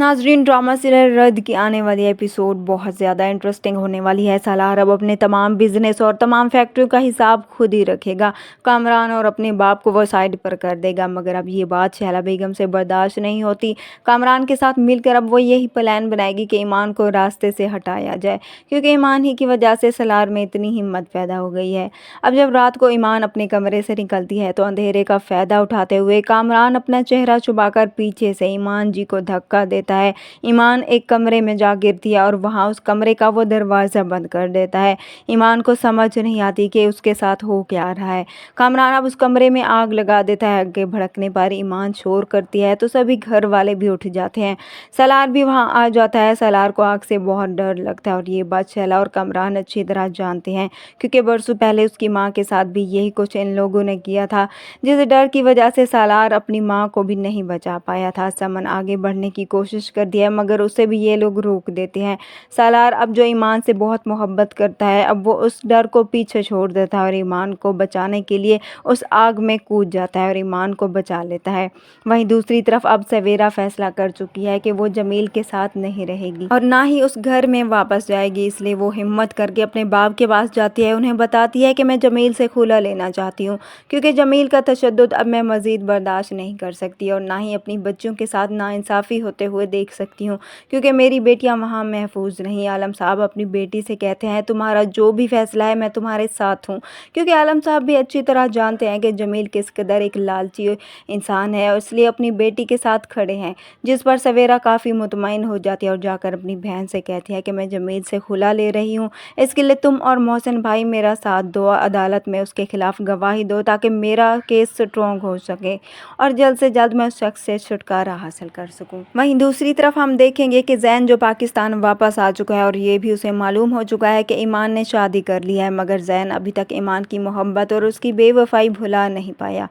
नाजरीन, drama serial रद्द की आने वाली एपिसोड बहुत ज़्यादा इंटरेस्टिंग होने वाली है। सालार अब अपने तमाम बिजनेस और तमाम फैक्ट्रियों का हिसाब खुद ही रखेगा। कामरान और अपने बाप को वो साइड पर कर देगा, मगर अब ये बात शहला बेगम से बर्दाश्त नहीं होती। कामरान के साथ मिलकर अब वो यही प्लान बनाएगी कि ईमान को रास्ते से हटाया जाए, क्योंकि ईमान ही की वजह से सालार में इतनी हिम्मत पैदा हो गई है। अब जब रात को ईमान अपने कमरे से निकलती है तो अंधेरे का फ़ायदा उठाते हुए कामरान अपना चेहरा छुपाकर पीछे से ईमान जी को धक्का देता है। ईमान एक कमरे में जा गिरती है और वहां उस कमरे का वो दरवाज़ा बंद कर देता है। ईमान को समझ नहीं आती कि उसके साथ हो क्या रहा है। कामरान अब उस कमरे में आग लगा देता है। आगे भड़कने पर ईमान शोर करती है तो सभी घर वाले भी उठ जाते हैं। सलार भी वहां आ जाता है। सलार को आग से बहुत डर लगता है और ये बात शैला और कामरान अच्छी तरह जानते हैं, क्योंकि बरसों पहले उसकी माँ के साथ भी यही कुछ इन लोगों ने किया था, जिस डर की वजह से सालार अपनी माँ को भी नहीं बचा पाया था। समन आगे बढ़ने की कोशिश करती है, मगर उसे भी ये लोग रोक देते हैं। सालार अब जो ईमान से बहुत मोहब्बत करता है, अब वो उस डर को पीछे छोड़ देता है और ईमान को बचाने के लिए उस आग में कूद जाता है और ईमान को बचा लेता है। वहीं दूसरी तरफ अब सवेरा फैसला कर चुकी है कि वो जमील के साथ नहीं रहेगी और ना ही उस घर में वापस जाएगी, इसलिए वो हिम्मत करके अपने बाप के पास जाती है। उन्हें बताती है कि मैं जमील से खुला लेना चाहती हूँ, क्योंकि जमील का तशद्दुद अब मैं मज़ीद बर्दाश्त नहीं कर सकती और ना ही अपनी बच्चियों के साथ नाइंसाफ़ी होते हुए देख सकती हूँ, क्योंकि मेरी बेटियां वहाँ महफूज नहीं। आलम साहब अपनी बेटी से कहते हैं, तुम्हारा जो भी फैसला है मैं तुम्हारे साथ हूँ, क्योंकि आलम साहब भी अच्छी तरह जानते हैं कि जमील किस कदर एक लालची इंसान है और इसलिए अपनी बेटी के साथ खड़े हैं। जिस पर सवेरा काफ़ी मुतमईन हो जाती है और जाकर अपनी बहन से कहती है कि मैं जमील से खुला ले रही हूँ, इसके लिए तुम और मोहसिन भाई मेरा साथ दो, अदालत में उसके खिलाफ गवाही दो, ताकि मेरा केस स्ट्रॉन्ग हो सके और जल्द से जल्द मैं उस शख्स से छुटकारा हासिल कर सकूं। वहीं दूसरी तरफ हम देखेंगे कि जैन जो पाकिस्तान वापस आ चुका है और ये भी उसे मालूम हो चुका है कि ईमान ने शादी कर ली है, मगर जैन अभी तक ईमान की मोहब्बत और उसकी बेवफाई भुला नहीं पाया।